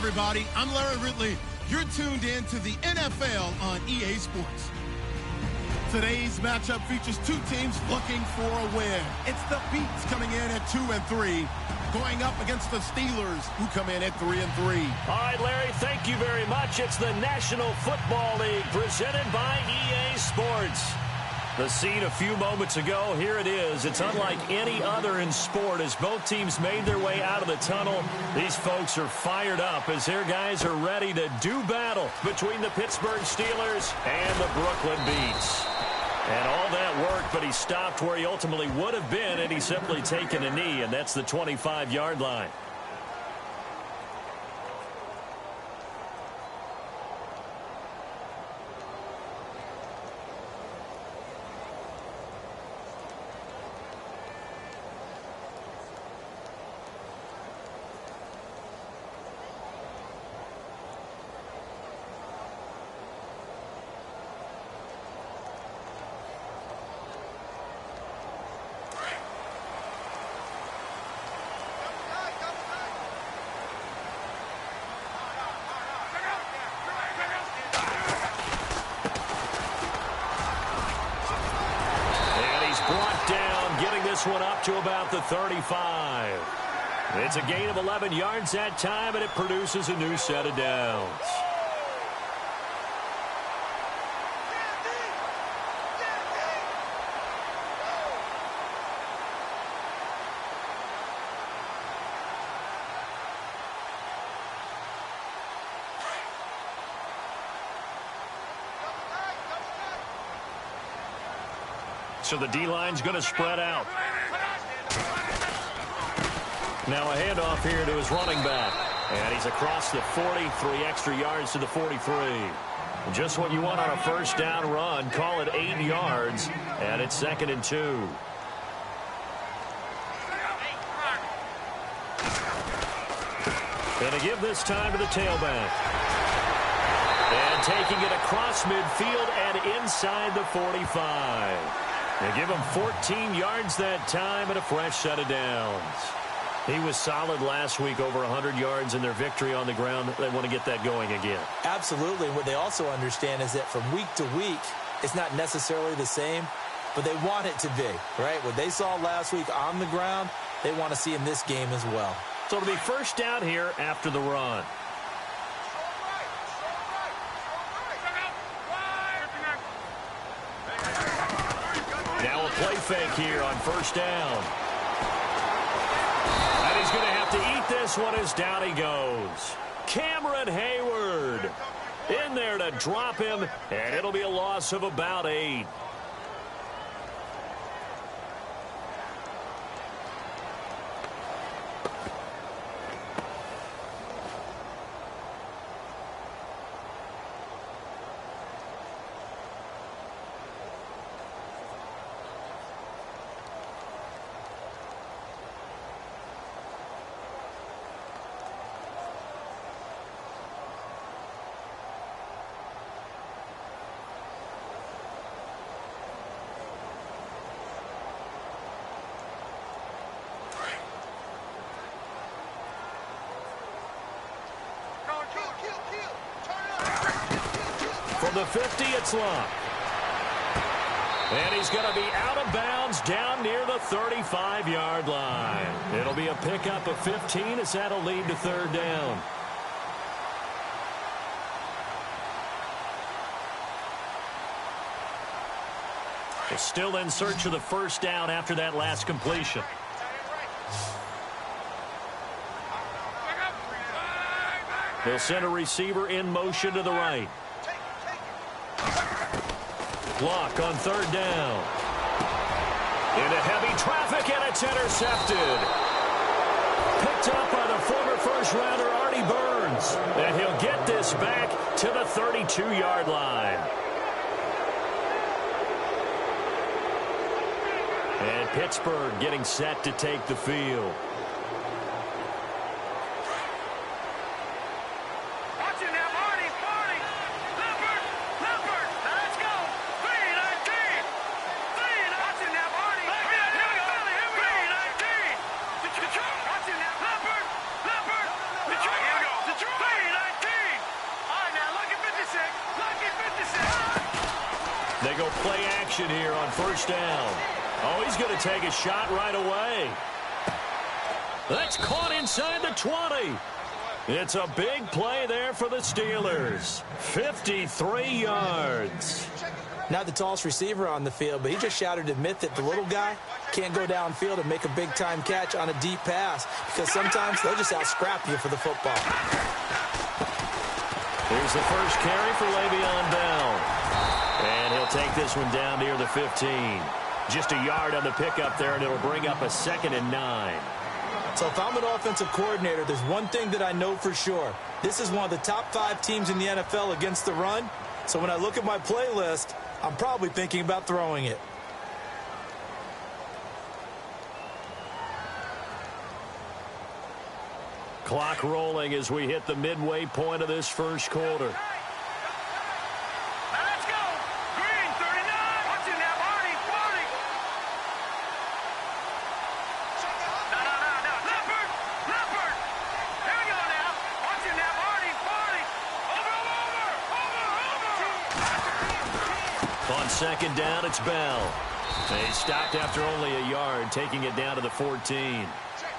everybody. I'm Larry Ridley. You're tuned in to the NFL on EA Sports. Today's matchup features two teams looking for a win. It's the Beats coming in at 2-3, going up against the Steelers, who come in at 3-3. All right, Larry, thank you very much. It's the National Football League presented by EA Sports. The scene a few moments ago, here it is. It's unlike any other in sport as both teams made their way out of the tunnel. These folks are fired up as their guys are ready to do battle between the Pittsburgh Steelers and the Brooklyn Beats. And all that work, but he stopped where he ultimately would have been had he simply taken a knee, and that's the 25-yard line. One up to about the 35. It's a gain of 11 yards that time, and it produces a new set of downs. So the D-line's going to spread out. Now a handoff here to his running back. And he's across the 40, 3 extra yards to the 43. Just what you want on a first down run. Call it 8 yards, and it's 2nd and 2. Going to give this time to the tailback. And taking it across midfield and inside the 45. They give him 14 yards that time and a fresh set of downs. He was solid last week, over 100 yards in their victory on the ground. They want to get that going again. Absolutely. And what they also understand is that from week to week, it's not necessarily the same, but they want it to be, right? What they saw last week on the ground, they want to see in this game as well. So it'll be first down here after the run. Now a play fake here on first down. And he's going to have to eat this one as down he goes. Cameron Hayward in there to drop him, and it'll be a loss of about 8. From the 50, it's Locke. And he's going to be out of bounds down near the 35-yard line. It'll be a pickup of 15 as that'll lead to third down. They're still in search of the first down after that last completion. They'll send a receiver in motion to the right. Block on third down. Into heavy traffic, and it's intercepted. Picked up by the former first-rounder Artie Burns. And he'll get this back to the 32-yard line. And Pittsburgh getting set to take the field. motion here on first down. Oh, he's going to take a shot right away. That's caught inside the 20. It's a big play there for the Steelers. 53 yards. Not the tallest receiver on the field, but he just shouted to admit that the little guy can't go downfield and make a big-time catch on a deep pass because sometimes they'll just out-scrap you for the football. Here's the first carry for Le'Veon Bell. And he'll take this one down near the 15. Just a yard on the pickup there, and it'll bring up a 2nd and 9. So if I'm an offensive coordinator, there's one thing that I know for sure. This is one of the top 5 teams in the NFL against the run. So when I look at my playlist, I'm probably thinking about throwing it. Clock rolling as we hit the midway point of this first quarter. Let's go. Green, 39. Watch it now, Barney, 40. No. Leopard. Here we go now. Watch it now, Barney, 40. Over. On second down, it's Bell. They stopped after only a yard, taking it down to the 14. Check.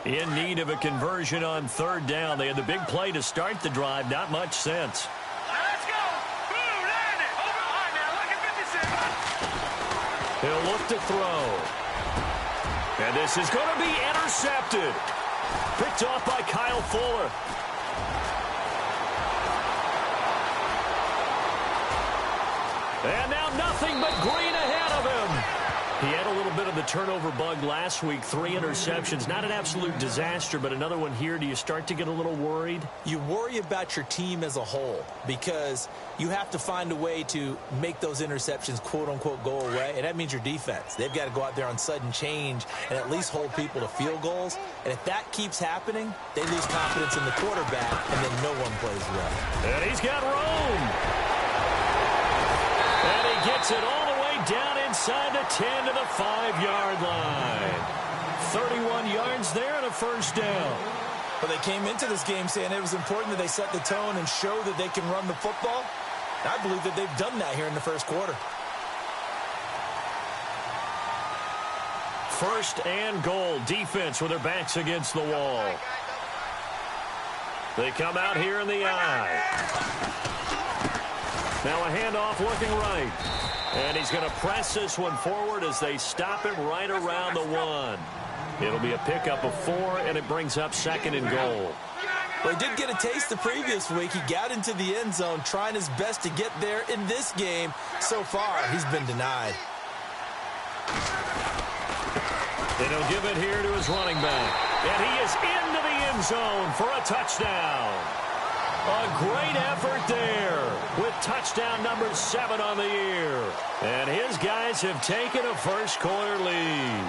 In need of a conversion on third down. They had the big play to start the drive. Not much sense. Let's go. Boom, land it. Over. All right, now look at 56. He'll look to throw. And this is going to be intercepted. Picked off by Kyle Fuller. And now nothing but green ahead of him. He had a little bit of the turnover bug last week. 3 interceptions. Not an absolute disaster, but another one here. Do you start to get a little worried? You worry about your team as a whole because you have to find a way to make those interceptions, quote-unquote, go away, and that means your defense. They've got to go out there on sudden change and at least hold people to field goals, and if that keeps happening, they lose confidence in the quarterback, and then no one plays well. And he's got room. And he gets it all the way down inside the 10 to the 5-yard line. 31 yards there and a first down. But they came into this game saying it was important that they set the tone and show that they can run the football. I believe that they've done that here in the first quarter. First and goal. Defense with their backs against the wall. They come out here in the eye. Now a handoff looking right. And he's going to press this one forward as they stop him right around the 1. It'll be a pickup of 4, and it brings up 2nd and goal. Well, he did get a taste the previous week. He got into the end zone trying his best to get there in this game. So far, he's been denied. And he'll give it here to his running back. And he is into the end zone for a touchdown. A great effort there with touchdown number 7 on the year. And his guys have taken a first quarter lead.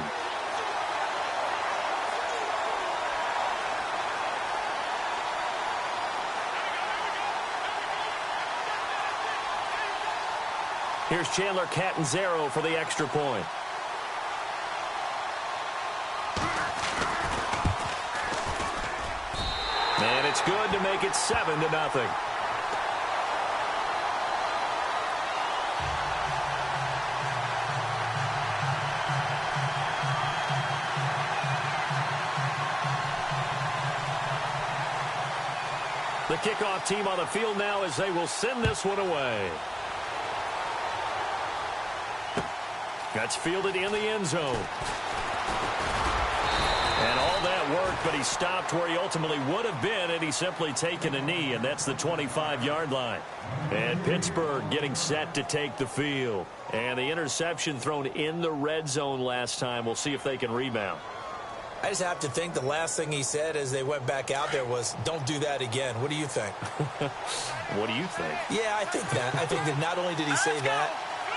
Here's Chandler Catanzaro for the extra point. And it's good to make it 7-0. The kickoff team on the field now as they will send this one away. That's fielded in the end zone. And all that worked, but he stopped where he ultimately would have been, and he's simply taken a knee, and that's the 25-yard line. And Pittsburgh getting set to take the field. And the interception thrown in the red zone last time. We'll see if they can rebound. I just have to think the last thing he said as they went back out there was, don't do that again. What do you think? What do you think? Yeah, I think that. I think that not only did he say that,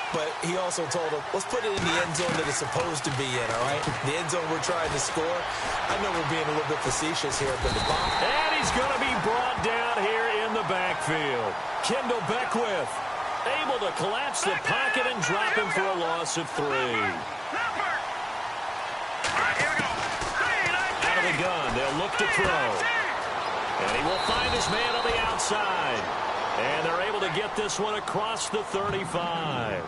but he also told him, let's put it in the end zone that it's supposed to be in, all right? The end zone we're trying to score. I know we're being a little bit facetious here, but the bomb. And he's going to be brought down here in the backfield. Kendall Beckwith able to collapse the pocket and drop him for a loss of 3. Out of the gun, they'll look to throw. And he will find his man on the outside. And they're able to get this one across the 35.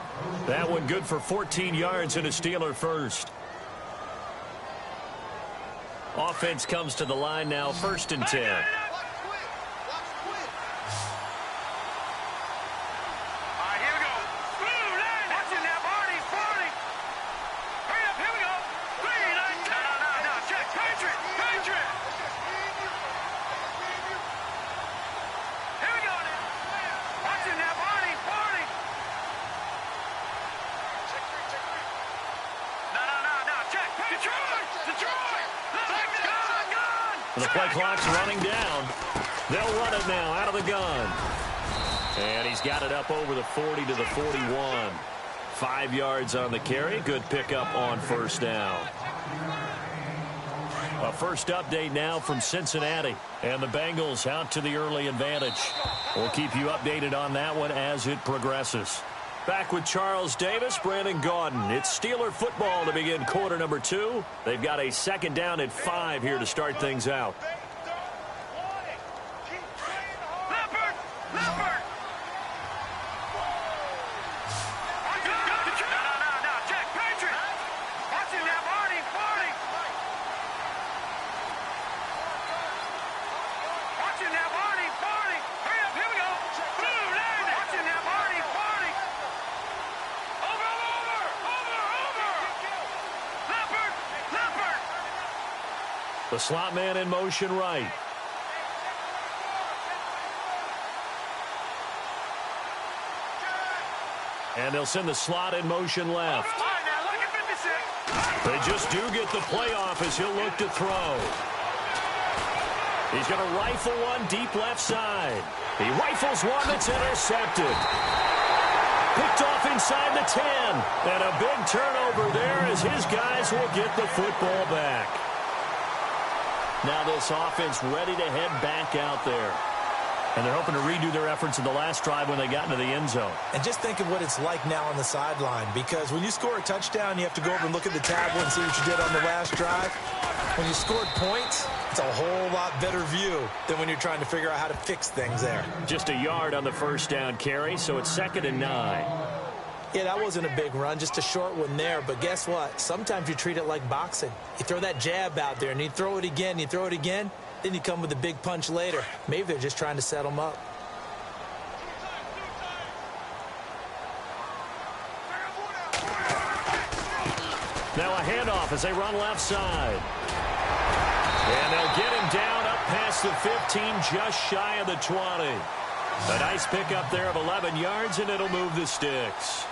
That one good for 14 yards and a Steeler first. Offense comes to the line now, 1st and 10. The play clock's running down. They'll run it now out of the gun. And he's got it up over the 40 to the 41. 5 yards on the carry. Good pickup on 1st down. A first update now from Cincinnati. And the Bengals out to the early advantage. We'll keep you updated on that one as it progresses. Back with Charles Davis, Brandon Gaudin. It's Steeler football to begin quarter number 2. They've got a 2nd down at 5 here to start things out. The slot man in motion right. And they'll send the slot in motion left. They just do get the play off as he'll look to throw. He's going to rifle one deep left side. He rifles one that's intercepted. Picked off inside the 10. And a big turnover there as his guys will get the football back. Now this offense ready to head back out there. And they're hoping to redo their efforts in the last drive when they got into the end zone. And just think of what it's like now on the sideline. Because when you score a touchdown, you have to go over and look at the tablet and see what you did on the last drive. When you scored points, it's a whole lot better view than when you're trying to figure out how to fix things there. Just a yard on the first down carry, so it's 2nd and 9. Yeah, that wasn't a big run, just a short one there. But guess what? Sometimes you treat it like boxing. You throw that jab out there, and you throw it again, then you come with a big punch later. Maybe they're just trying to set them up. Now a handoff as they run left side. And they'll get him down up past the 15, just shy of the 20. A nice pickup there of 11 yards, and it'll move the sticks.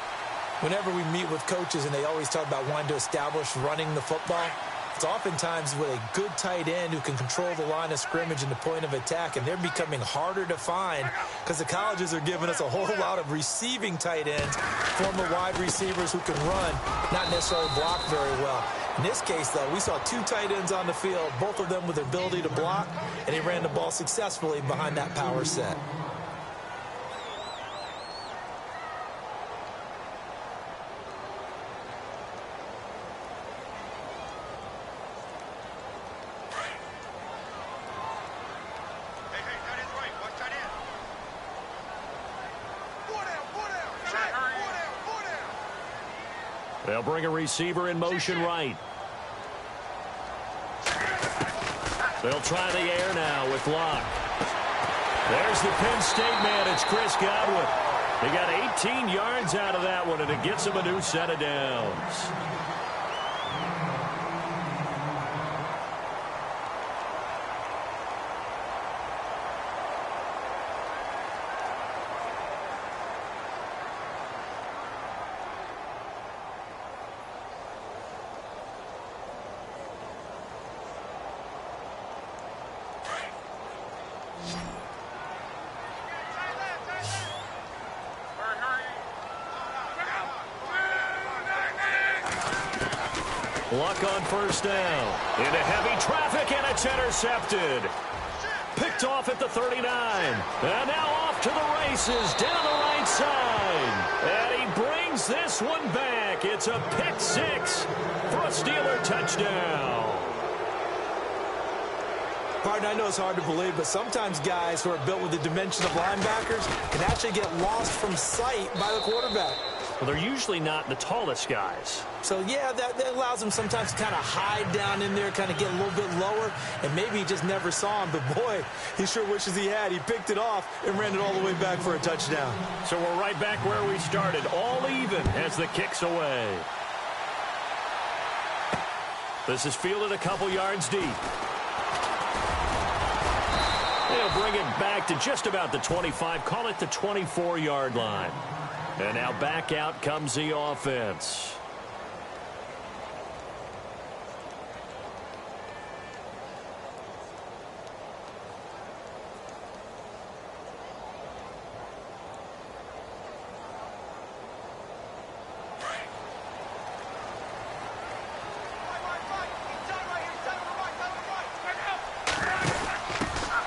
Whenever we meet with coaches and they always talk about wanting to establish running the football, it's oftentimes with a good tight end who can control the line of scrimmage and the point of attack, and they're becoming harder to find because the colleges are giving us a whole lot of receiving tight ends, former wide receivers who can run, not necessarily block very well. In this case, though, we saw 2 tight ends on the field, both of them with the ability to block, and he ran the ball successfully behind that power set. They'll bring a receiver in motion right. They'll try the air now with Locke. There's the Penn State man. It's Chris Godwin. He got 18 yards out of that one, and it gets him a new set of downs. Luck on first down. Into heavy traffic, and it's intercepted. Picked off at the 39. And now off to the races down the right side. And he brings this one back. It's a pick 6 for a Steeler touchdown. Partner, I know it's hard to believe, but sometimes guys who are built with the dimension of linebackers can actually get lost from sight by the quarterback. Well, they're usually not the tallest guys. So, yeah, that allows them sometimes to kind of hide down in there, kind of get a little bit lower, and maybe he just never saw him. But, boy, he sure wishes he had. He picked it off and ran it all the way back for a touchdown. So we're right back where we started, all even as the kick's away. This is fielded a couple yards deep. They'll bring it back to just about the 25, call it the 24-yard line. And now back out comes the offense.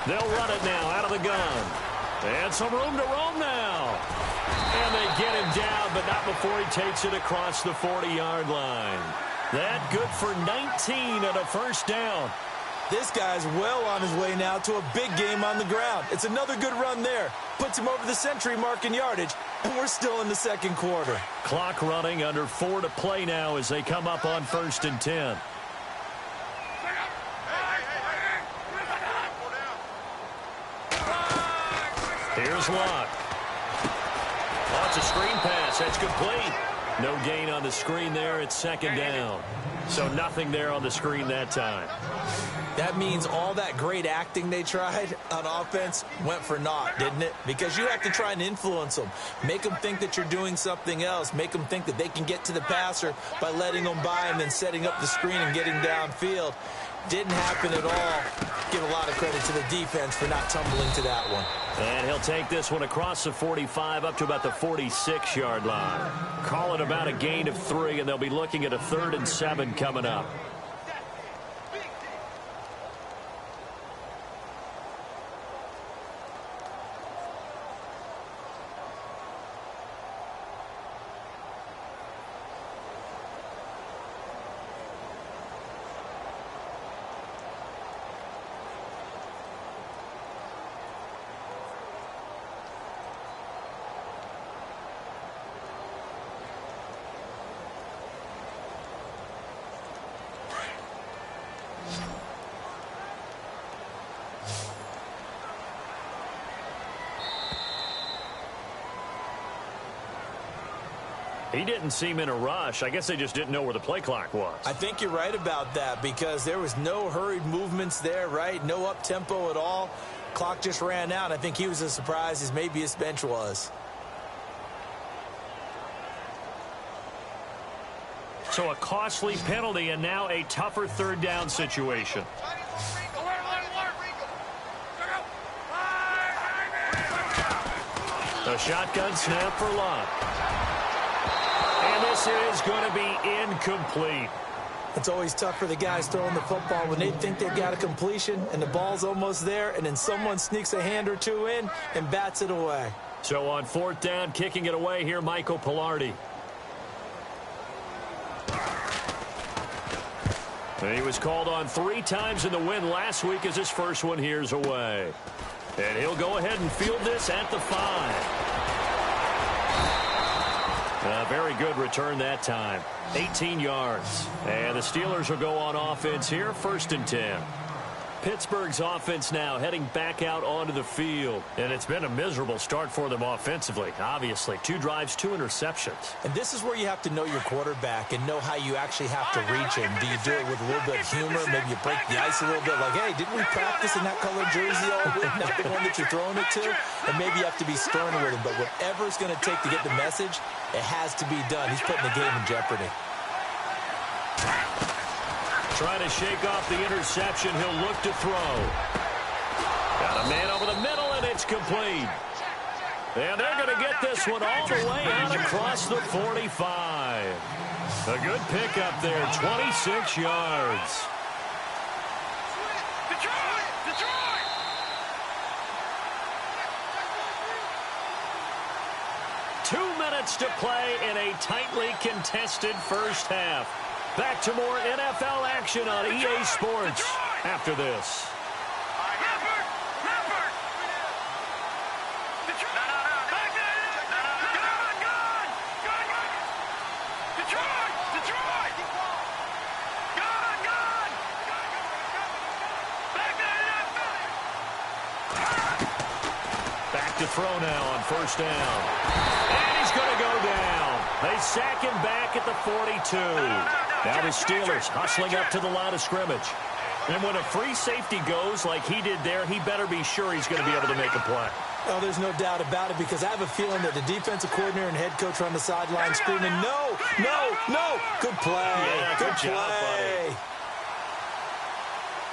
They'll run it now out of the gun. And some room to roam now. And they get him down, but not before he takes it across the 40-yard line. That good for 19 and a first down. This guy's well on his way now to a big game on the ground. It's another good run there. Puts him over the century mark in yardage, and we're still in the second quarter. Clock running, under 4 to play now as they come up on 1st and 10. Here's Locke. Oh, it's a screen pass. That's complete. No gain on the screen there. It's second down. So nothing there on the screen that time. That means all that great acting they tried on offense went for naught, didn't it? Because you have to try and influence them. Make them think that you're doing something else. Make them think that they can get to the passer by letting them by and then setting up the screen and getting downfield. Didn't happen at all. Give a lot of credit to the defense for not tumbling to that one. And he'll take this one across the 45 up to about the 46-yard line. Call it about a gain of 3, and they'll be looking at a 3rd and 7 coming up. He didn't seem in a rush. I guess they just didn't know where the play clock was. I think you're right about that because there was no hurried movements there, right? No up-tempo at all. Clock just ran out. I think he was as surprised as maybe his bench was. So a costly penalty and now a tougher 3rd down situation. A shotgun snap for Locke. And this is going to be incomplete. It's always tough for the guys throwing the football when they think they've got a completion and the ball's almost there, and then someone sneaks a hand or two in and bats it away. So on 4th down, kicking it away here, Michael Pilardi. And he was called on 3 times in the win last week as his first one here's away. And he'll go ahead and field this at the 5. A very good return that time. 18 yards. And the Steelers will go on offense here, 1st and 10. Pittsburgh's offense now heading back out onto the field. And it's been a miserable start for them offensively, obviously. 2 drives, 2 interceptions. And this is where you have to know your quarterback and know how you actually have to reach him. Do you do it with a little bit of humor? Maybe you break the ice a little bit like, hey, didn't we practice in that colored jersey all week? Not the one that you're throwing it to. And maybe you have to be stern with him. But whatever it's going to take to get the message, it has to be done. He's putting the game in jeopardy. Trying to shake off the interception. He'll look to throw. Got a man over the middle, and it's complete. And they're going to get this one all the way out across the 45. A good pickup there, 26 yards. Detroit! 2 minutes to play in a tightly contested first half. Back to more NFL action on EA Sports after this. Detroit! Gone! Gone! Back there! Back to throw now on first down. And he's going to go down. They sack him back at the 42. Now the Steelers hustling up to the line of scrimmage. And when a free safety goes like he did there, he better be sure he's going to be able to make a play. Oh, there's no doubt about it, because I have a feeling that the defensive coordinator and head coach are on the sideline screaming, no, no, no. Good play. Yeah, good job, buddy.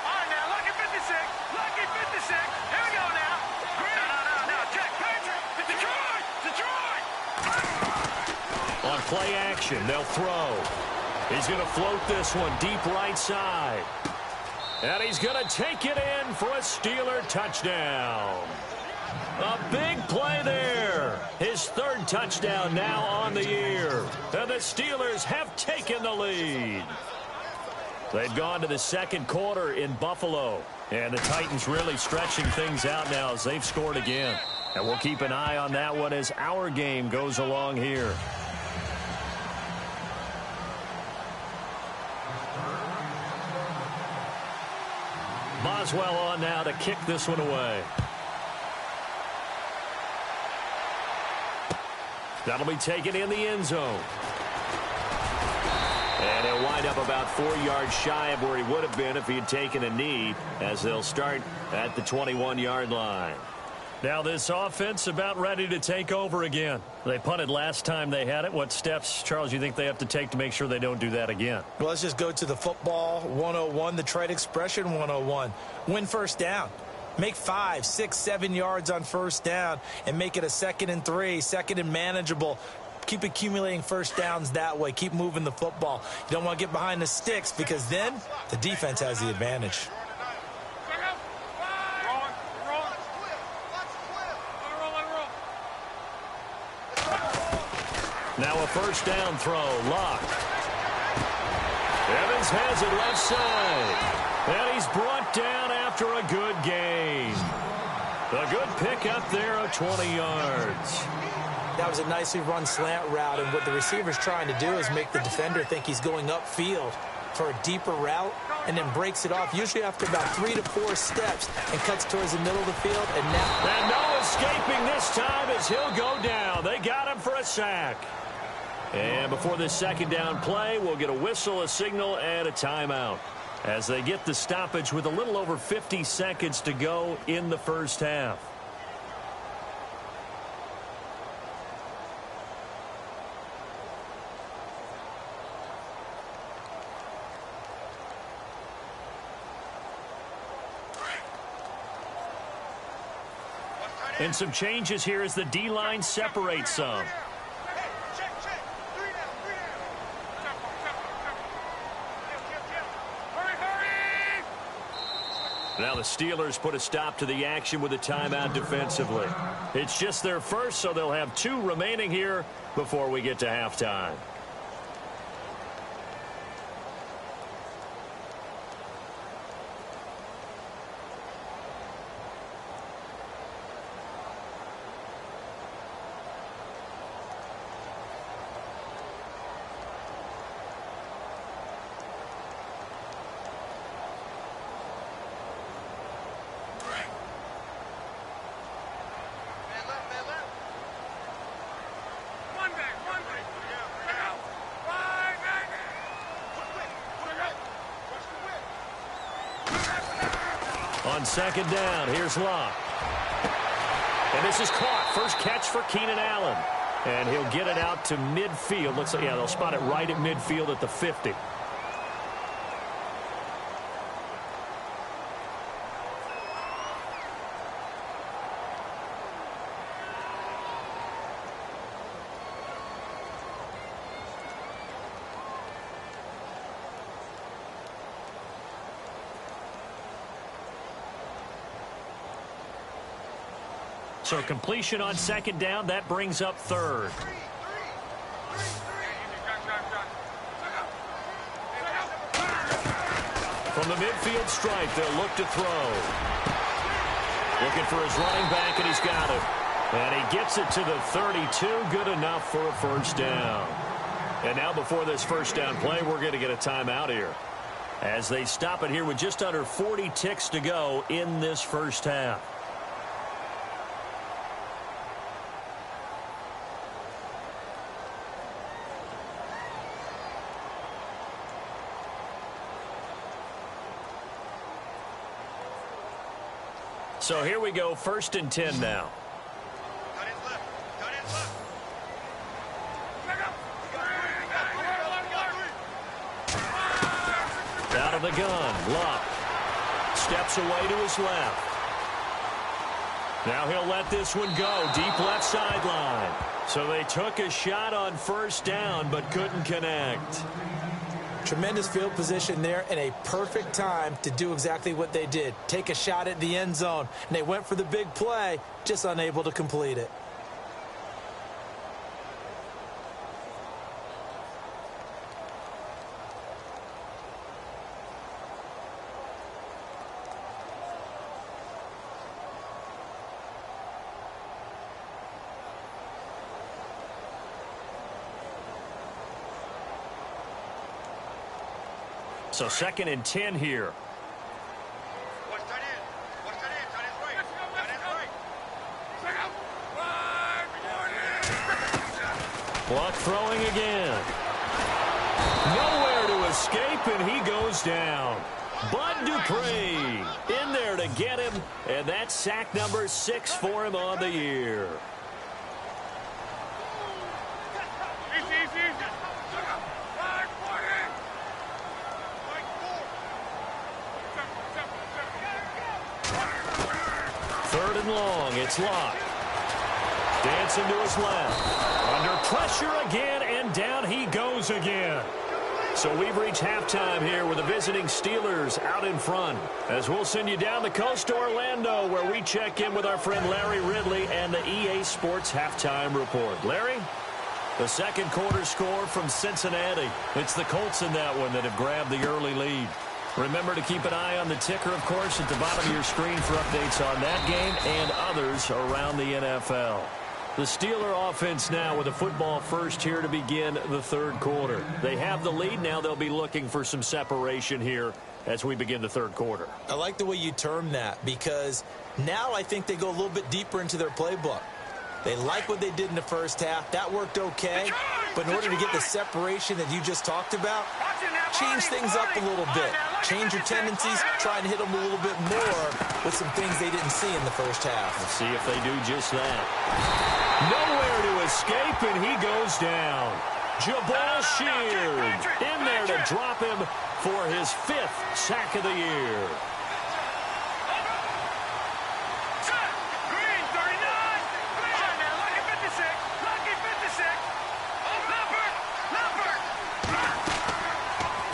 All right, now, lucky 56. Lucky 56. Here we go now. No. Jack Patrick. Detroit. Detroit. On play action, they'll throw. He's going to float this one deep right side. And he's going to take it in for a Steeler touchdown. A big play there. His third touchdown now on the year. And the Steelers have taken the lead. They've gone to the second quarter in Buffalo. And the Titans really stretching things out now as they've scored again. And we'll keep an eye on that one as our game goes along here. Boswell on now to kick this one away. That'll be taken in the end zone. And he'll wind up about 4 yards shy of where he would have been if he had taken a knee, as they'll start at the 21-yard line. Now this offense about ready to take over again. They punted last time they had it. What steps, Charles, you think they have to take to make sure they don't do that again? Well, let's just go to the football 101, the trade expression 101. Win first down. Make 5, 6, 7 yards on first down and make it a 2nd and 3, 2nd and manageable. Keep accumulating first downs that way. Keep moving the football. You don't want to get behind the sticks, because then the defense has the advantage. Now a first down throw. Lock. Evans has it left side. And he's brought down after a good gain. A good pickup there of 20 yards. That was a nicely run slant route, and what the receiver's trying to do is make the defender think he's going upfield for a deeper route, and then breaks it off, usually after about 3 to 4 steps, and cuts towards the middle of the field. And now... And no escaping this time as he'll go down. They got him for a sack. And before this second down play, we'll get a whistle, a signal, and a timeout, as they get the stoppage with a little over 50 seconds to go in the first half. And some changes here as the D-line separates some. Now the Steelers put a stop to the action with a timeout defensively. It's just their first, so they'll have 2 remaining here before we get to halftime. On second down, here's Locke. And this is caught. First catch for Keenan Allen. And he'll get it out to midfield. Looks like, yeah, they'll spot it right at midfield at the 50. So completion on second down, that brings up third. From the midfield stripe, they'll look to throw. Looking for his running back, and he's got it. And he gets it to the 32, good enough for a first down. And now before this first down play, we're going to get a timeout here, as they stop it here with just under 40 ticks to go in this first half. So here we go, 1st and 10 now. Out of the gun, Luck steps away to his left. Now he'll let this one go, deep left sideline. So they took a shot on 1st down, but couldn't connect. Tremendous field position there and a perfect time to do exactly what they did. Take a shot at the end zone. And they went for the big play, just unable to complete it. So 2nd and 10 here. Luck throwing again. Nowhere to escape, and he goes down. Bud Dupree in there to get him, and that's sack number 6 for him on the year. Third and long, it's Luck. Dancing to his left. Under pressure again, and down he goes again. So we've reached halftime here with the visiting Steelers out in front. As we'll send you down the coast to Orlando, where we check in with our friend Larry Ridley and the EA Sports Halftime Report. Larry? The second quarter score from Cincinnati. It's the Colts in that one that have grabbed the early lead. Remember to keep an eye on the ticker, of course, at the bottom of your screen for updates on that game and others around the NFL. The Steeler offense now with a football first here to begin the third quarter. They have the lead. Now they'll be looking for some separation here as we begin the third quarter. I like the way you term that, because now I think they go a little bit deeper into their playbook. They like what they did in the first half. That worked okay. But in order to get the separation that you just talked about, change things up a little bit. Change your tendencies. Try and hit them a little bit more with some things they didn't see in the first half. Let's see if they do just that. Nowhere to escape, and he goes down. Jabal Sheard in there to drop him for his 5th sack of the year.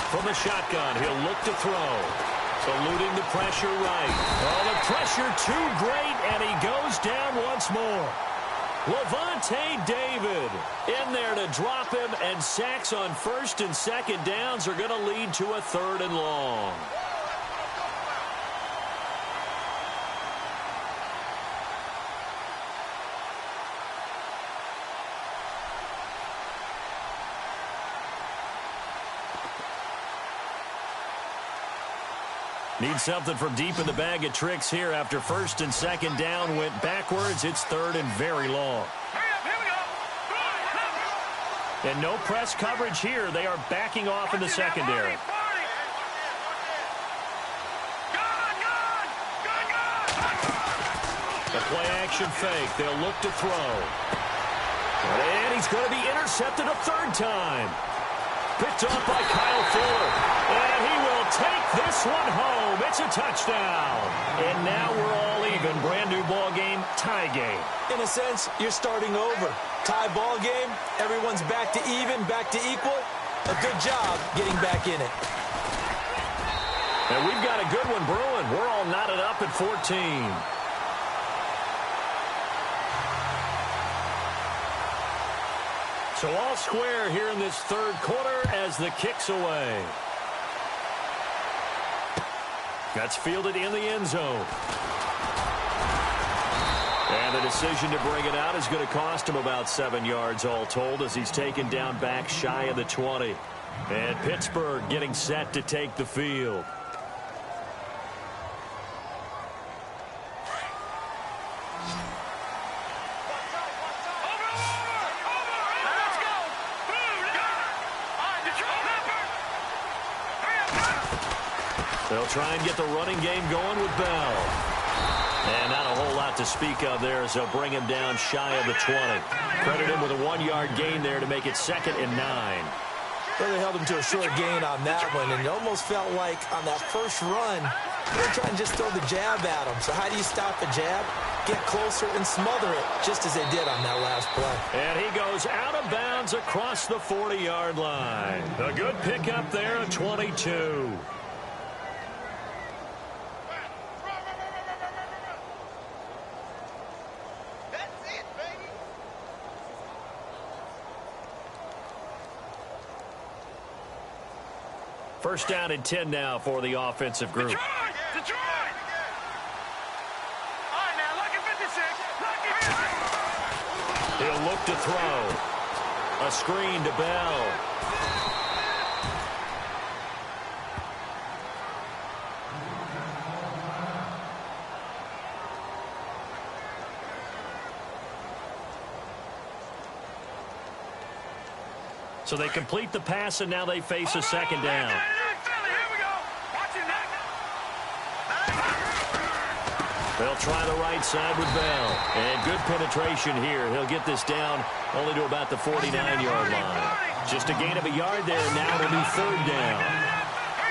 From the shotgun, he'll look to throw. Eluding the pressure right. Oh, the pressure too great, and he goes down once more. Levante David in there to drop him, and sacks on 1st and 2nd downs are going to lead to a 3rd and long. Need something from deep in the bag of tricks here after 1st and 2nd down went backwards. It's 3rd and very long. And no press coverage here. They are backing off in the secondary. The play action fake. They'll look to throw. And he's going to be intercepted a 3rd time. Picked off by Kyle Fuller. And he will take this one home. It's a touchdown. And now we're all even. Brand new ball game, tie game. In a sense, you're starting over. Tie ball game, everyone's back to even, back to equal. A good job getting back in it. And we've got a good one brewing. We're all knotted up at 14. So all square here in this 3rd quarter as the kick's away. That's fielded in the end zone. And the decision to bring it out is going to cost him about 7 yards all told as he's taken down back shy of the 20. And Pittsburgh getting set to take the field. They'll try and get the running game going with Bell. And not a whole lot to speak of there as they'll bring him down shy of the 20. Credit him with a 1-yard gain there to make it 2nd and 9. Well, they held him to a short gain on that one, and it almost felt like on that first run, they were trying to just throw the jab at him. So how do you stop a jab? Get closer and smother it, just as they did on that last play. And he goes out of bounds across the 40-yard line. A good pickup there at 22. First down and 10 now for the offensive group. Detroit! All right, now, lucky 56. He'll look to throw. A screen to Bell. So they complete the pass, and now they face a second down. They'll try the right side with Bell. And good penetration here. He'll get this down only to about the 49-yard line. Just a gain of a yard there, and now it'll be 3rd down.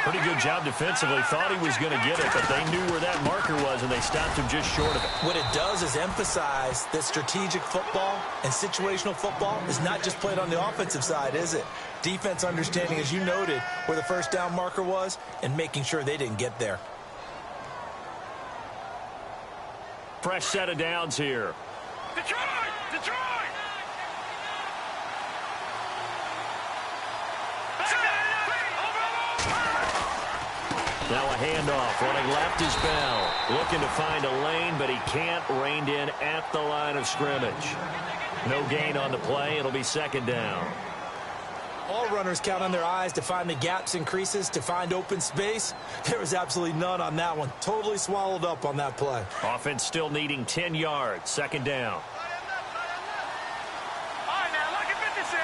Pretty good job defensively. Thought he was going to get it, but they knew where that marker was, and they stopped him just short of it. What it does is emphasize that strategic football and situational football is not just played on the offensive side, is it? Defense understanding, as you noted, where the first down marker was and making sure they didn't get there. Fresh set of downs here. Detroit! Now a handoff. Running left is Bell. Looking to find a lane, but he can't. Reined in at the line of scrimmage. No gain on the play. It'll be 2nd down. All runners count on their eyes to find the gaps and creases, to find open space. There was absolutely none on that one. Totally swallowed up on that play. Offense still needing 10 yards. 2nd down. All right, now, lucky 56.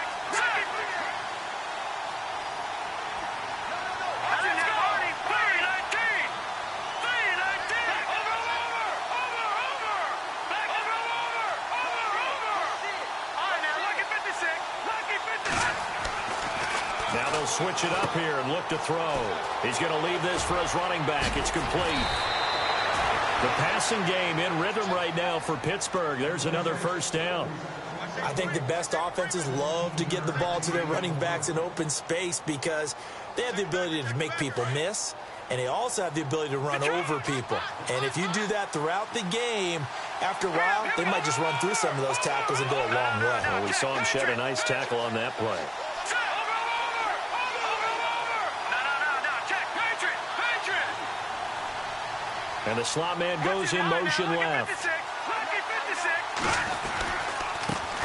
Now they'll switch it up here and look to throw. He's going to leave this for his running back. It's complete. The passing game in rhythm right now for Pittsburgh. There's another first down. I think the best offenses love to get the ball to their running backs in open space because they have the ability to make people miss, and they also have the ability to run over people. And if you do that throughout the game, after a while, they might just run through some of those tackles and go a long way. Well, we saw him shed a nice tackle on that play. And the slot man goes in motion left.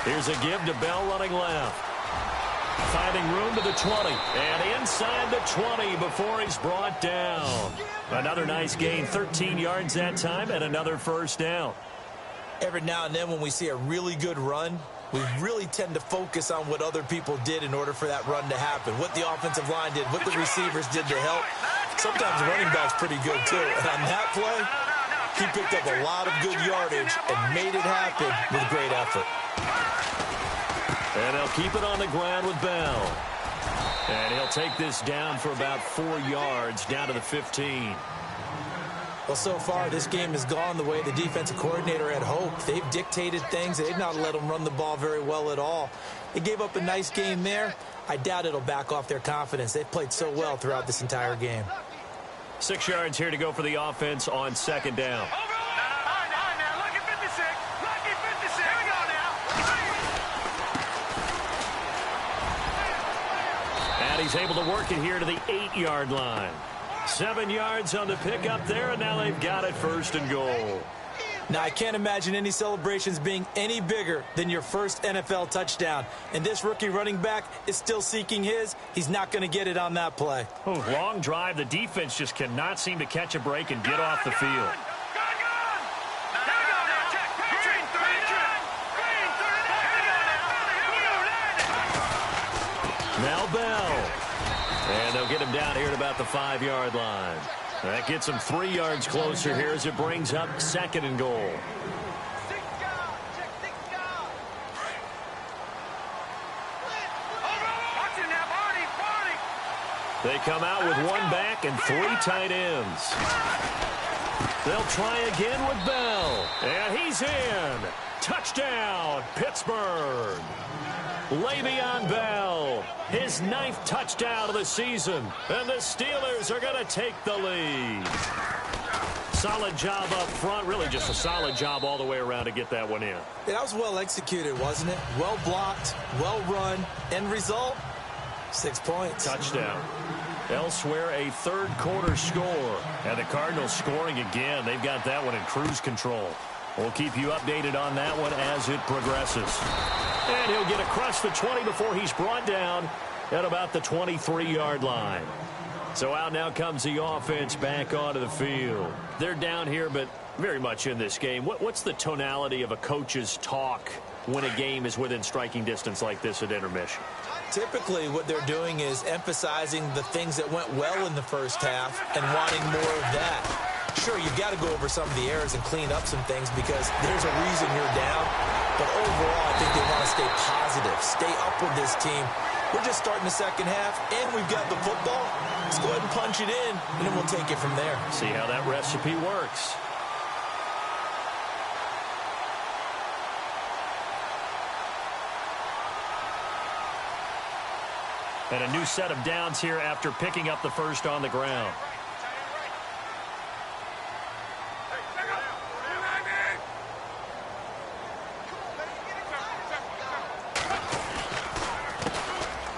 Here's a give to Bell running left. Finding room to the 20. And inside the 20 before he's brought down. Another nice gain. 13 yards that time and another first down. Every now and then when we see a really good run, we really tend to focus on what other people did in order for that run to happen. What the offensive line did, what the receivers did to help. Sometimes the running back's pretty good, too. And on that play, he picked up a lot of good yardage and made it happen with great effort. And they'll keep it on the ground with Bell. And he'll take this down for about 4 yards, down to the 15. Well, so far, this game has gone the way the defensive coordinator had hoped. They've dictated things. They've not let them run the ball very well at all. They gave up a nice game there. I doubt it'll back off their confidence. They've played so well throughout this entire game. 6 yards here to go for the offense on 2nd down. And he's able to work it here to the 8-yard line. 7 yards on the pickup there, and now they've got it 1st and goal. Now, I can't imagine any celebrations being any bigger than your first NFL touchdown. And this rookie running back is still seeking his. He's not going to get it on that play. Oh, long drive. The defense just cannot seem to catch a break and get off the field. Now Bell. And they'll get him down here at about the 5-yard line. That gets him 3 yards closer here as it brings up 2nd and goal. They come out with 1 back and 3 tight ends. They'll try again with Bell. And he's in. Touchdown, Pittsburgh. Le'Veon Bell, his 9th touchdown of the season. And the Steelers are going to take the lead. Solid job up front. Really just a solid job all the way around to get that one in. Yeah, that was well executed, wasn't it? Well blocked, well run. End result, 6 points. Touchdown. Elsewhere, a 3rd quarter score. And the Cardinals scoring again. They've got that one in cruise control. We'll keep you updated on that one as it progresses. And he'll get across the 20 before he's brought down at about the 23-yard line. So out now comes the offense back onto the field. They're down here, but very much in this game. What's the tonality of a coach's talk when a game is within striking distance like this at intermission? Typically, what they're doing is emphasizing the things that went well in the first half and wanting more of that. Sure, you've got to go over some of the errors and clean up some things because there's a reason you're down. But overall, I think they want to stay positive, stay up with this team. We're just starting the second half, and we've got the football. Let's go ahead and punch it in, and then we'll take it from there. See how that recipe works. And a new set of downs here after picking up the first on the ground.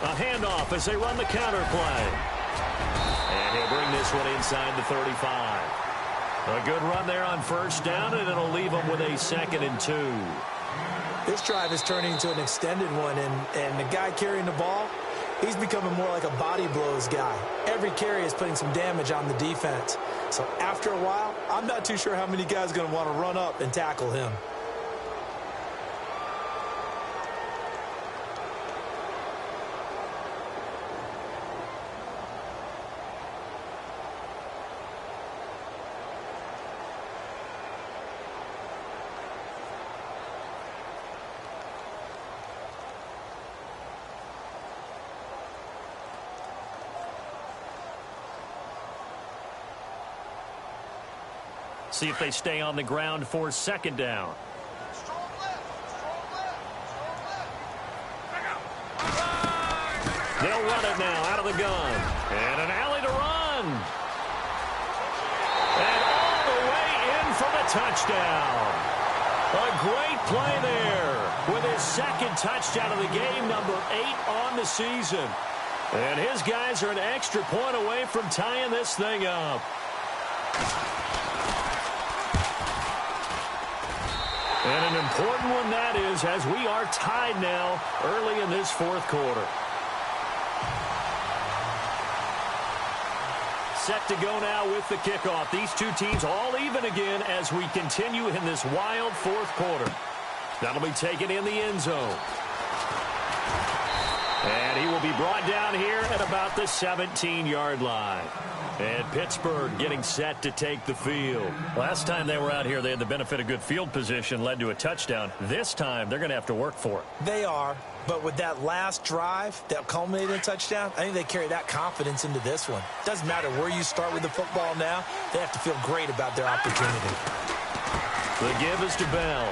A handoff as they run the counter play. And he'll bring this one inside the 35. A good run there on first down, and it'll leave them with a 2nd and 2. This drive is turning into an extended one, and the guy carrying the ball, he's becoming more like a body blows guy. Every carry is putting some damage on the defense. So after a while, I'm not too sure how many guys are going to want to run up and tackle him. See if they stay on the ground for 2nd down. They'll run it now out of the gun. And an alley to run. And all the way in for the touchdown. A great play there with his 2nd touchdown of the game, number 8 on the season. And his guys are an extra point away from tying this thing up. And an important one that is, as we are tied now early in this 4th quarter. Set to go now with the kickoff. These two teams all even again as we continue in this wild 4th quarter. That'll be taken in the end zone. And he will be brought down here at about the 17-yard line. And Pittsburgh getting set to take the field. Last time they were out here, they had the benefit of good field position, led to a touchdown. This time, they're going to have to work for it. They are, but with that last drive that culminated in a touchdown, I think they carry that confidence into this one. Doesn't matter where you start with the football now, they have to feel great about their opportunity. The give is to Bell.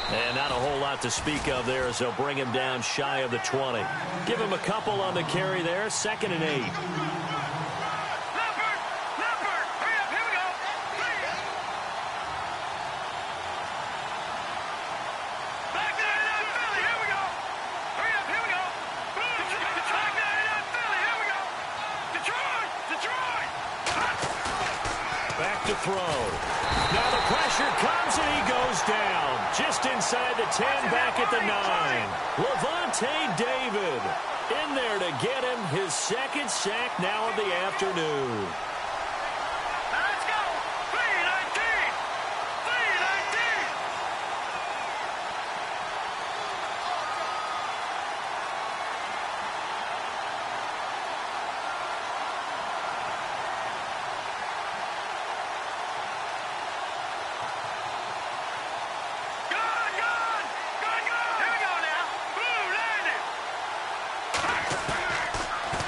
And not a whole lot to speak of there as they'll bring him down shy of the 20. Give him a couple on the carry there, 2nd and 8. to throw. Now the pressure comes, and he goes down. Just inside the 10, back at the 9. Levante David in there to get him his second sack now of the afternoon. Let's go. 3-19. 3-19.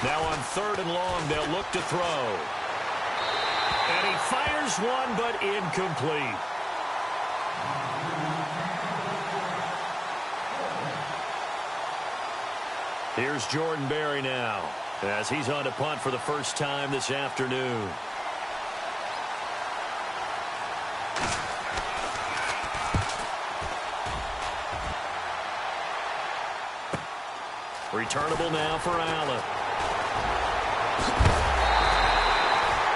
Now on 3rd and long, they'll look to throw. And he fires one, but incomplete. Here's Jordan Berry now, as he's on to punt for the first time this afternoon. Returnable now for Allen.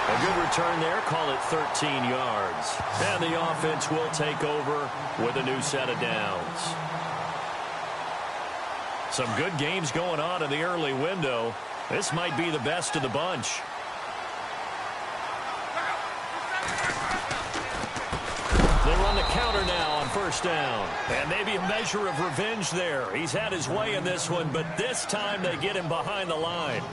A good return there. Call it 13 yards. And the offense will take over with a new set of downs. Some good games going on in the early window. This might be the best of the bunch. They run the counter now on 1st down. And maybe a measure of revenge there. He's had his way in this one, but this time they get him behind the line.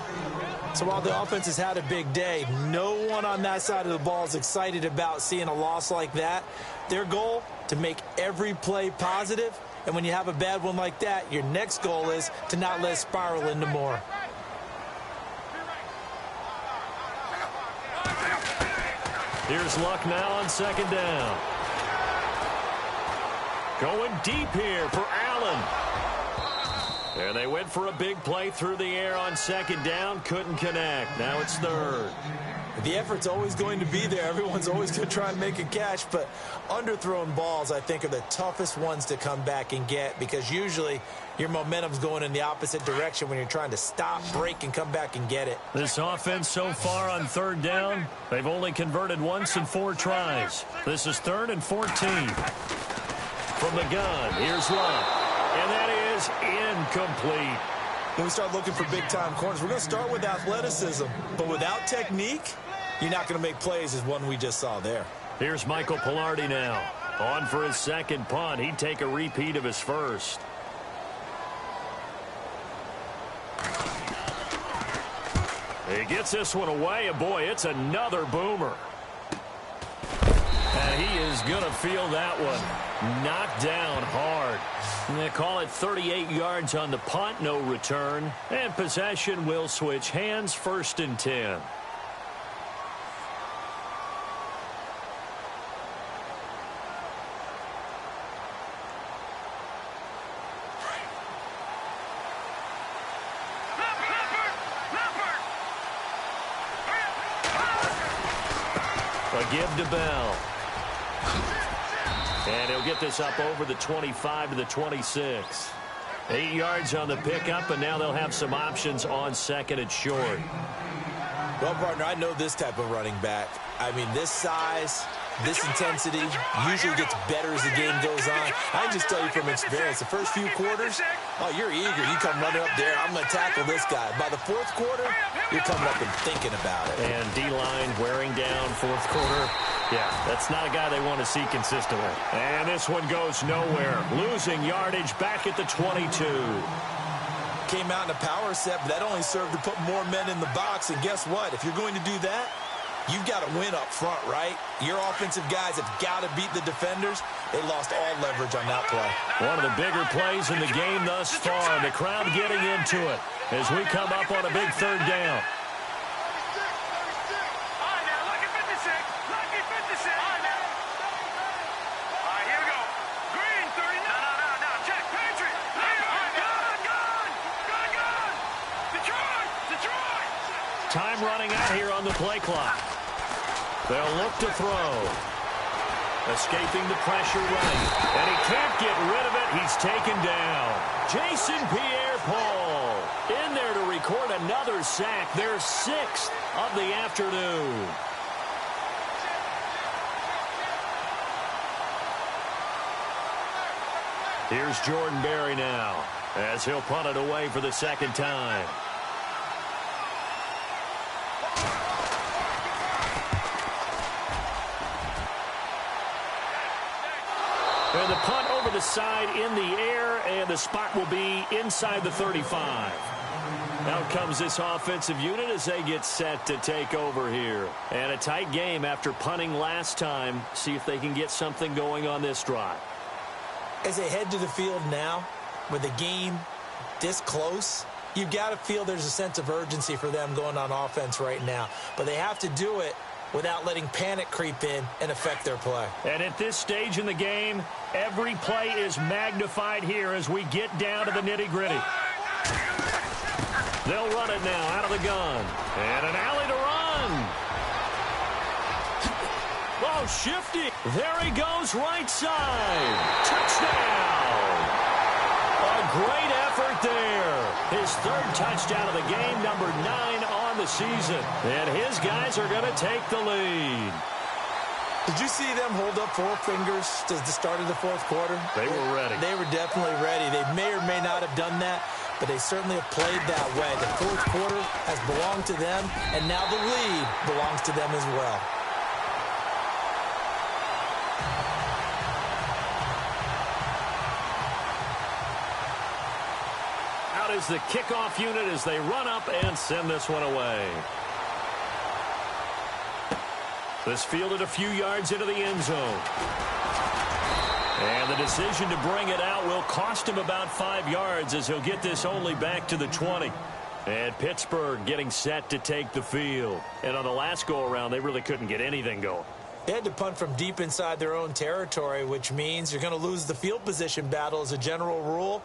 So while the offense has had a big day, no one on that side of the ball is excited about seeing a loss like that. Their goal, to make every play positive. And when you have a bad one like that, your next goal is to not let it spiral into more. Here's Luck now on 2nd down. Going deep here for Allen. And they went for a big play through the air on 2nd down. Couldn't connect. Now it's 3rd. The effort's always going to be there. Everyone's always going to try and make a catch. But underthrown balls, I think, are the toughest ones to come back and get, because usually your momentum's going in the opposite direction when you're trying to stop, break, and come back and get it. This offense so far on 3rd down, they've only converted once in 4 tries. This is 3rd and 14. From the gun, here's Luck. And that is incomplete. When we start looking for big-time corners, we're going to start with athleticism. But without technique, you're not going to make plays as one we just saw there. Here's Michael Pilardi now. On for his 2nd punt. He'd take a repeat of his first. He gets this one away, and boy, it's another boomer. And he is going to feel that one. Knocked down hard. And they call it 38 yards on the punt, no return. And possession will switch hands, 1st and 10. A give to Bell. And he'll get this up over the 25 to the 26. 8 yards on the pickup, and now they'll have some options on 2nd and short. Well, partner, I know this type of running back. I mean, this size, this intensity usually gets better as the game goes on. I can just tell you from experience, the first few quarters, oh, you're eager. You come running up there, I'm going to tackle this guy. By the 4th quarter, you're coming up and thinking about it. And D-line wearing down 4th quarter. Yeah, that's not a guy they want to see consistently. And this one goes nowhere. Losing yardage back at the 22. Came out in a power set, but that only served to put more men in the box. And guess what? If you're going to do that, you've got to win up front, right? Your offensive guys have got to beat the defenders. They lost all leverage on that play. One of the bigger plays in the game thus far. The crowd getting into it as we come up on a big 3rd down. Time running out here on the play clock. They'll look to throw. Escaping the pressure right. And he can't get rid of it. He's taken down. Jason Pierre-Paul in there to record another sack. Their 6th of the afternoon. Here's Jordan Berry now as he'll punt it away for the second time. And the punt over the side in the air, and the spot will be inside the 35. Out comes this offensive unit as they get set to take over here. And a tight game after punting last time. See if they can get something going on this drive. As they head to the field now, with the game this close, you've got to feel there's a sense of urgency for them going on offense right now. But they have to do it without letting panic creep in and affect their play. And at this stage in the game, every play is magnified here as we get down to the nitty-gritty. They'll run it now out of the gun. And an alley to run. Oh, shifty. There he goes, right side. Touchdown. A great effort there. His third touchdown of the game, number 9 on the season. And his guys are going to take the lead. Did you see them hold up 4 fingers to the start of the fourth quarter? They were ready. They were definitely ready. They may or may not have done that, but they certainly have played that way. The fourth quarter has belonged to them, and now the lead belongs to them as well. Out is the kickoff unit as they run up and send this one away. This fielded a few yards into the end zone. And the decision to bring it out will cost him about 5 yards as he'll get this only back to the 20. And Pittsburgh getting set to take the field. And on the last go-around, they really couldn't get anything going. They had to punt from deep inside their own territory, which means you're going to lose the field position battle as a general rule.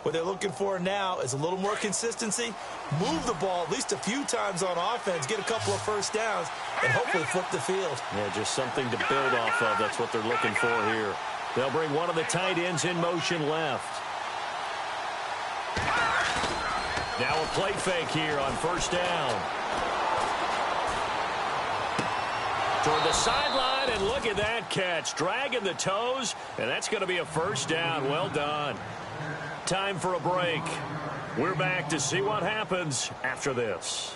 What they're looking for now is a little more consistency, move the ball at least a few times on offense, get a couple of first downs, and hopefully flip the field. Yeah, just something to build off of. That's what they're looking for here. They'll bring one of the tight ends in motion left. Now a play fake here on first down. Toward the sideline, and look at that catch. Dragging the toes, and that's going to be a first down. Well done. Time for a break. We're back to see what happens after this.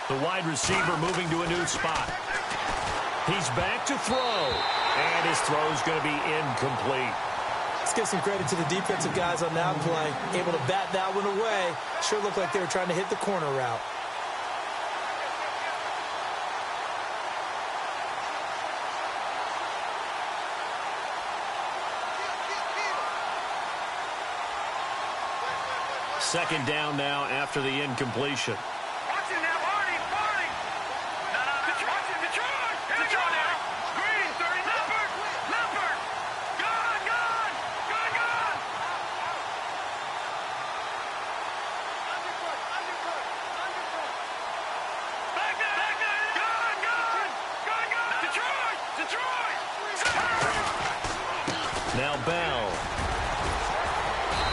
The wide receiver moving to a new spot. He's back to throw. And his throw's going to be incomplete. Let's give some credit to the defensive guys on that play. Able to bat that one away. Sure looked like they were trying to hit the corner route. Second down now after the incompletion. Now Bell.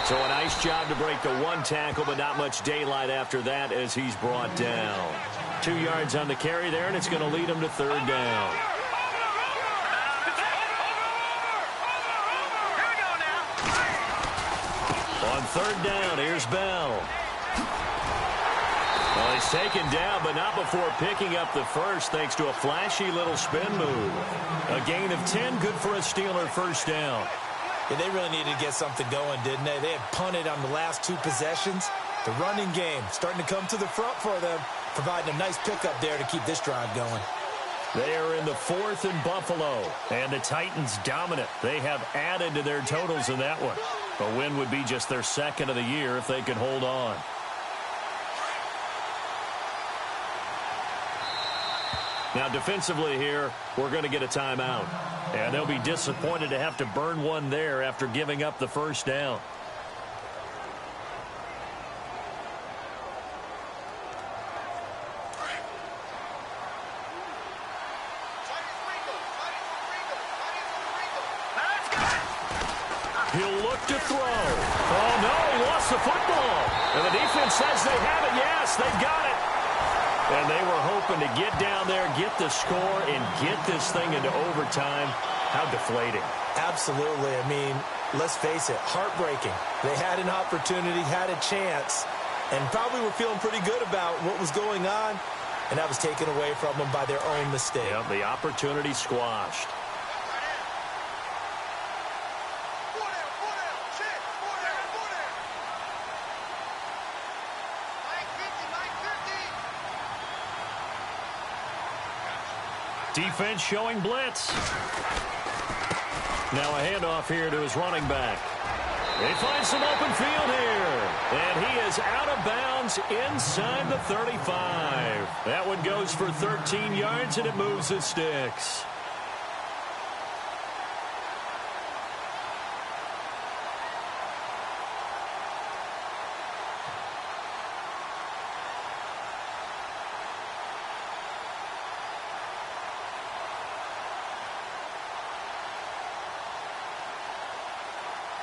So a nice job to break the one tackle, but not much daylight after that as he's brought down. 2 yards on the carry there, and it's going to lead him to third down. On third down, here's Bell. Well, he's taken down, but not before picking up the first thanks to a flashy little spin move. A gain of 10, good for a Steeler first down. Yeah, they really needed to get something going, didn't they? They had punted on the last 2 possessions. The running game starting to come to the front for them, providing a nice pickup there to keep this drive going. They are in the 4th and Buffalo, and the Titans dominant. They have added to their totals in that one. A win would be just their 2nd of the year if they could hold on. Now defensively here, we're going to get a timeout. And they'll be disappointed to have to burn one there after giving up the first down. He'll look to throw. Oh, no, he lost the football. And the defense says they have it. Yes, they've got it. And they were hoping to get down there, get the score, and get this thing into overtime. How deflating. Absolutely. I mean, let's face it, heartbreaking. They had an opportunity, had a chance, and probably were feeling pretty good about what was going on, and that was taken away from them by their own mistake. Yep, the opportunity squashed. Defense showing blitz. Now a handoff here to his running back. They find some open field here. And he is out of bounds inside the 35. That one goes for 13 yards, and it moves the sticks.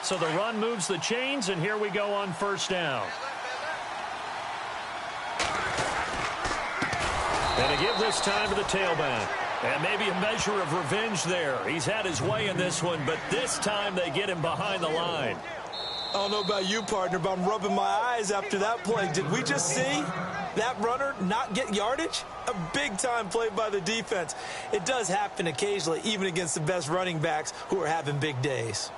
So the run moves the chains, and here we go on first down. And to give this time to the tailback. And maybe a measure of revenge there. He's had his way in this one, but this time they get him behind the line. I don't know about you, partner, but I'm rubbing my eyes after that play. Did we just see that runner not get yardage? A big-time play by the defense. It does happen occasionally, even against the best running backs who are having big days.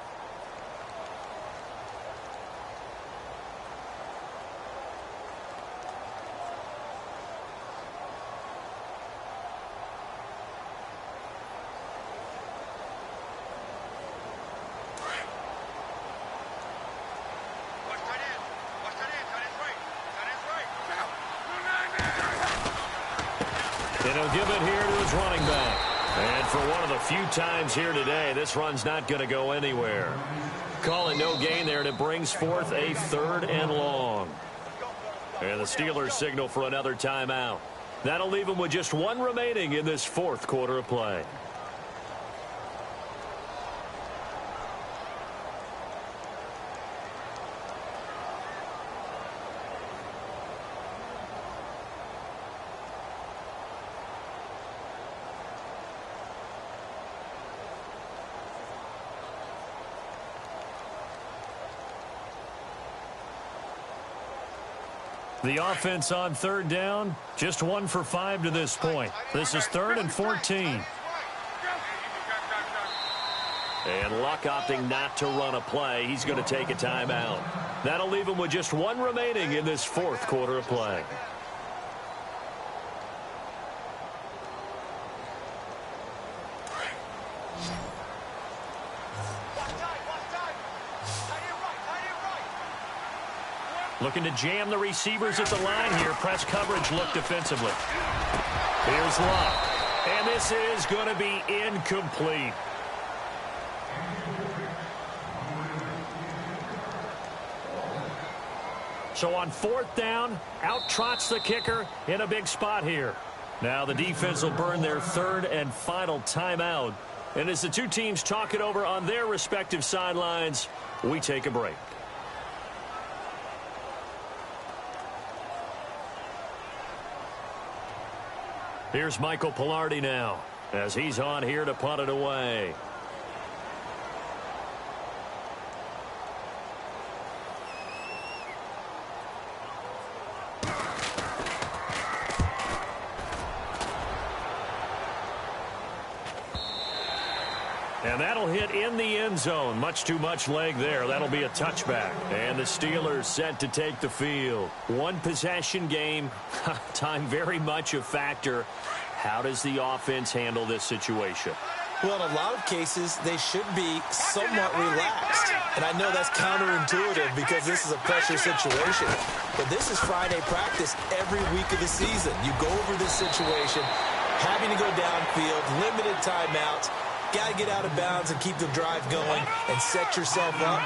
And he'll give it here to his running back. And for one of the few times here today, this run's not going to go anywhere. Call it no gain there, and it brings forth a 3rd and long. And the Steelers signal for another timeout. That'll leave them with just one remaining in this 4th quarter of play. The offense on 3rd down, just 1 for 5 to this point. This is 3rd and 14. And Luck opting not to run a play. He's going to take a timeout. That'll leave him with just one remaining in this 4th quarter of play. Looking to jam the receivers at the line here. Press coverage look defensively. Here's Luck. And this is going to be incomplete. So on 4th down, out trots the kicker in a big spot here. Now the defense will burn their 3rd and final timeout. And as the two teams talk it over on their respective sidelines, we take a break. Here's Michael Pilardi now as he's on here to punt it away. And that'll hit in the end zone. Much too much leg there. That'll be a touchback. And the Steelers set to take the field. One possession game. Time very much a factor. How does the offense handle this situation? Well, in a lot of cases, they should be somewhat relaxed. And I know that's counterintuitive because this is a pressure situation. But this is Friday practice every week of the season. You go over this situation, having to go downfield, limited timeouts. Got to get out of bounds and keep the drive going and set yourself up.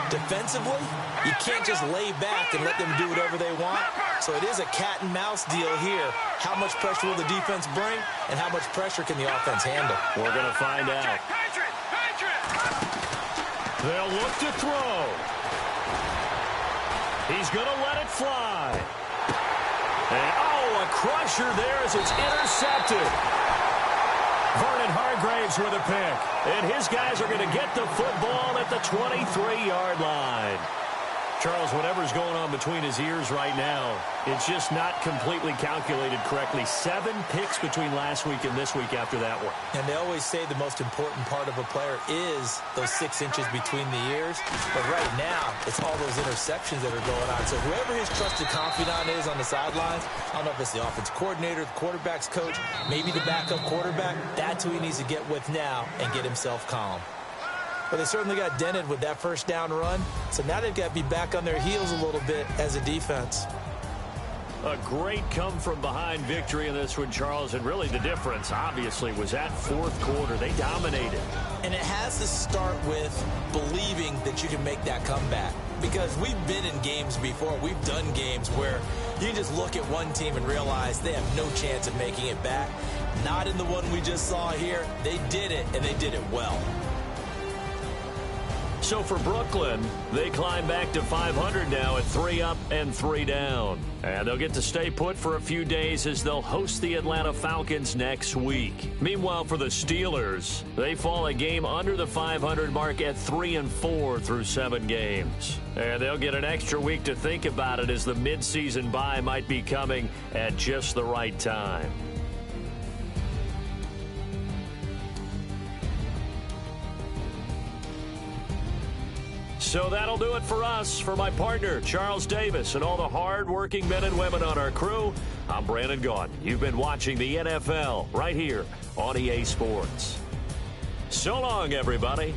Defensively, you can't just lay back and let them do whatever they want. So it is a cat and mouse deal here. How much pressure will the defense bring and how much pressure can the offense handle? We're going to find out. They'll look to throw. He's going to let it fly. And, oh, a crusher there as it's intercepted. Vernon Hargraves with a pick. And his guys are going to get the football at the 23-yard line. Charles, whatever's going on between his ears right now, it's just not completely calculated correctly. 7 picks between last week and this week after that one. And they always say the most important part of a player is those 6 inches between the ears. But right now, it's all those interceptions that are going on. So whoever his trusted confidant is on the sidelines, I don't know if it's the offensive coordinator, the quarterback's coach, maybe the backup quarterback, that's who he needs to get with now and get himself calm. But they certainly got dented with that first down run. So now they've got to be back on their heels a little bit as a defense. A great come-from-behind victory in this one, Charles. And really the difference, obviously, was that fourth quarter. They dominated. And it has to start with believing that you can make that comeback. Because we've been in games before. We've done games where you can just look at one team and realize they have no chance of making it back. Not in the one we just saw here. They did it, and they did it well. So for Brooklyn, they climb back to 500 now at 3 up and 3 down. And they'll get to stay put for a few days as they'll host the Atlanta Falcons next week. Meanwhile, for the Steelers, they fall a game under the 500 mark at 3-4 through 7 games. And they'll get an extra week to think about it as the midseason bye might be coming at just the right time. So that'll do it for us. For my partner, Charles Davis, and all the hard-working men and women on our crew, I'm Brandon Gaudin. You've been watching the NFL right here on EA Sports. So long, everybody.